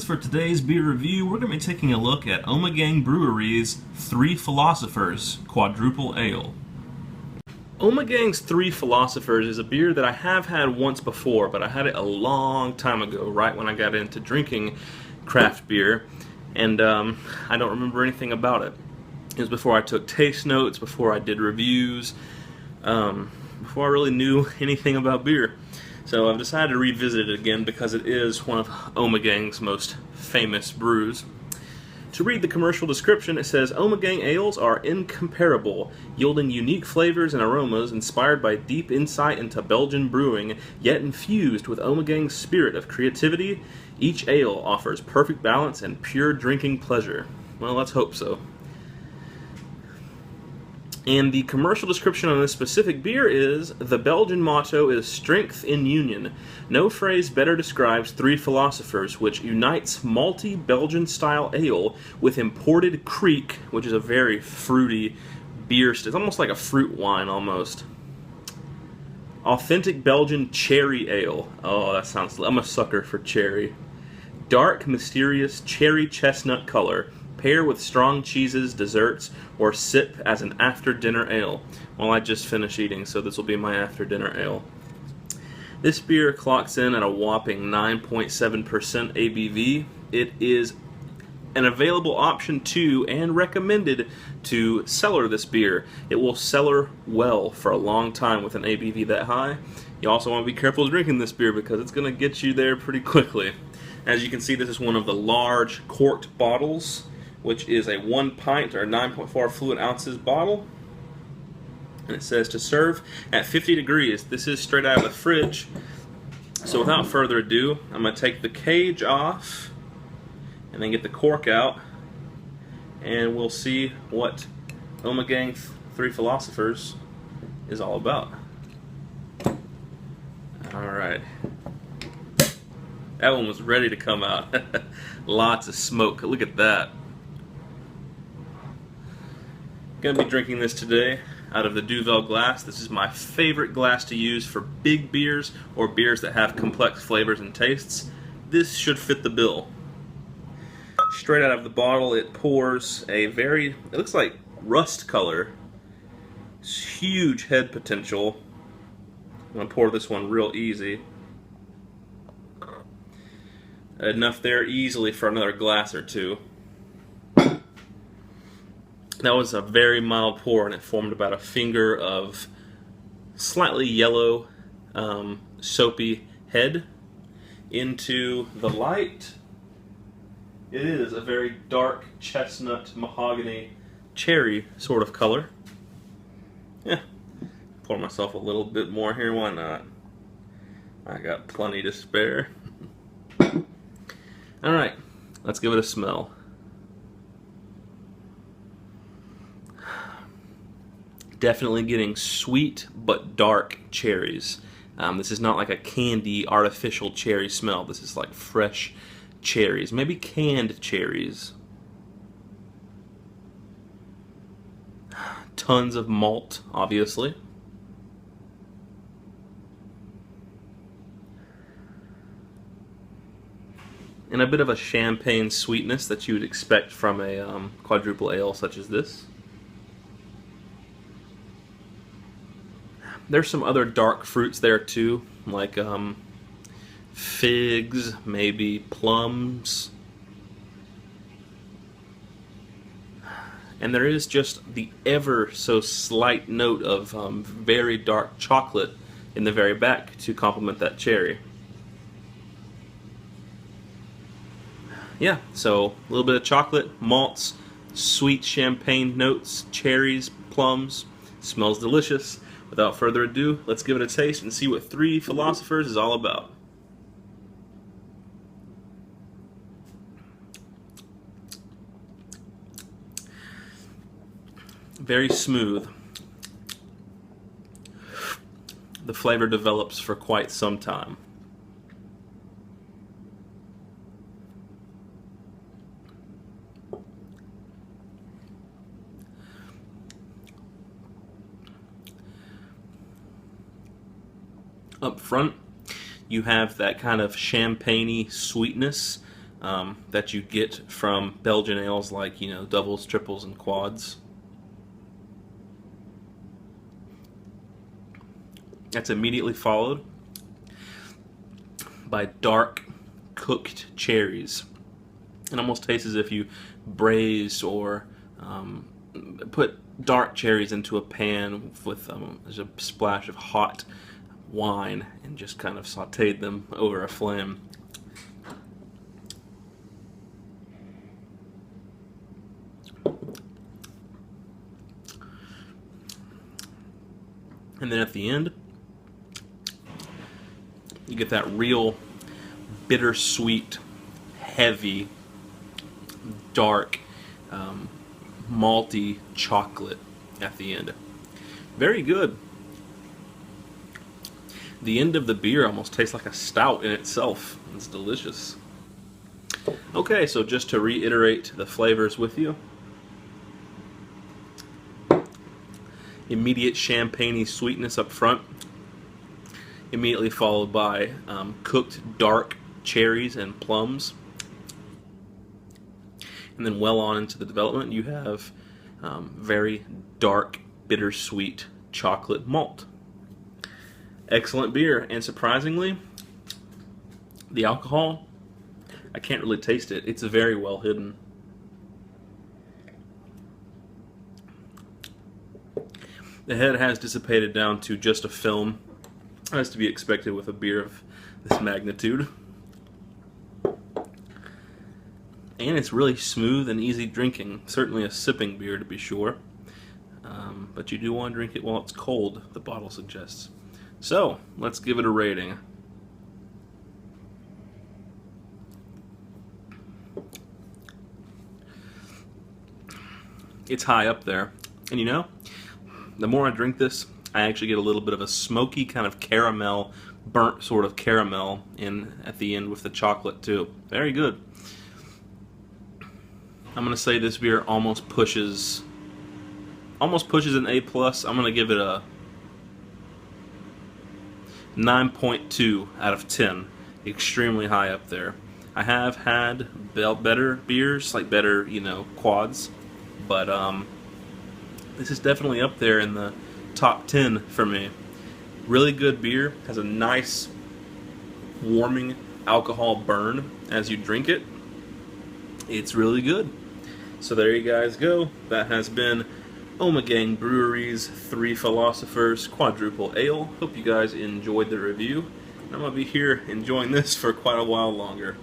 friends, for today's beer review, we're going to be taking a look at Ommegang Brewery's Three Philosophers Quadruple Ale. Ommegang's Three Philosophers is a beer that I have had once before, but I had it a long time ago, right when I got into drinking craft beer, and I don't remember anything about it. It was before I took taste notes, before I did reviews, before I really knew anything about beer. So I've decided to revisit it again because it is one of Ommegang's most famous brews. To read the commercial description, it says, Ommegang ales are incomparable, yielding unique flavors and aromas inspired by deep insight into Belgian brewing, yet infused with Ommegang's spirit of creativity. Each ale offers perfect balance and pure drinking pleasure. Well, let's hope so. And the commercial description on this specific beer is, the Belgian motto is strength in union. No phrase better describes Three Philosophers, which unites malty Belgian-style ale with imported kriek, which is a very fruity beer. It's almost like a fruit wine, almost. Authentic Belgian cherry ale. Oh, that sounds... I'm a sucker for cherry. Dark, mysterious cherry chestnut color. Pair with strong cheeses, desserts, or sip as an after-dinner ale. Well, I just finished eating, so this will be my after-dinner ale. This beer clocks in at a whopping 9.7% ABV. It is an available option to and recommended to cellar this beer. It will cellar well for a long time with an ABV that high. You also want to be careful drinking this beer because it's going to get you there pretty quickly. As you can see, this is one of the large corked bottles, which is a 1 pint or 9.4 fluid ounces bottle. And it says to serve at 50 degrees. This is straight out of the fridge. So without further ado, I'm going to take the cage off and then get the cork out, and we'll see what Ommegang Three Philosophers is all about. Alright. That one was ready to come out. Lots of smoke. Look at that. Gonna be drinking this today out of the Duvel glass. This is my favorite glass to use for big beers or beers that have complex flavors and tastes. This should fit the bill. Straight out of the bottle, it pours a very, it looks like rust color. It's huge head potential. I'm gonna pour this one real easy. Enough there easily for another glass or two. That was a very mild pour, and it formed about a finger of slightly yellow, soapy head into the light. It is a very dark chestnut, mahogany, cherry sort of color. Yeah, pour myself a little bit more here, why not? I got plenty to spare. Alright, let's give it a smell. Definitely getting sweet but dark cherries. This is not like a candy artificial cherry smell. This is like fresh cherries, maybe canned cherries. Tons of malt, obviously. And a bit of a champagne sweetness that you would expect from a quadruple ale such as this. There's some other dark fruits there too, like figs, maybe plums. And there is just the ever so slight note of very dark chocolate in the very back to complement that cherry. Yeah, so a little bit of chocolate, malts, sweet champagne notes, cherries, plums. Smells delicious. Without further ado, let's give it a taste and see what Three Philosophers is all about. Very smooth. The flavor develops for quite some time. Up front, you have that kind of champagne-y sweetness that you get from Belgian ales like, doubles, triples, and quads. That's immediately followed by dark cooked cherries. It almost tastes as if you braised or put dark cherries into a pan with there's a splash of hot wine and just kind of sauteed them over a flame. And then at the end, you get that real bittersweet, heavy, dark, malty chocolate at the end. Very good. The end of the beer almost tastes like a stout in itself. It's delicious. Okay, so just to reiterate the flavors with you. Immediate champagne-y sweetness up front, immediately followed by cooked dark cherries and plums. And then well on into the development, you have very dark, bittersweet chocolate malt. Excellent beer, and surprisingly, the alcohol, I can't really taste it. It's very well hidden. The head has dissipated down to just a film, as to be expected with a beer of this magnitude. And it's really smooth and easy drinking. Certainly a sipping beer, to be sure. But you do want to drink it while it's cold, the bottle suggests. So, let's give it a rating. It's high up there. And the more I drink this, I actually get a little bit of a smoky kind of caramel, burnt sort of caramel at the end with the chocolate too. Very good. I'm going to say this beer almost pushes an A+. I'm going to give it a 9.2 out of 10. Extremely high up there. I have had better beers, like better, quads, but this is definitely up there in the top 10 for me. Really good beer. Has a nice warming alcohol burn as you drink it. It's really good. So there you guys go. That has been Ommegang Brewery's 3 Philosophers Quadruple Ale. Hope you guys enjoyed the review. I'm going to be here enjoying this for quite a while longer.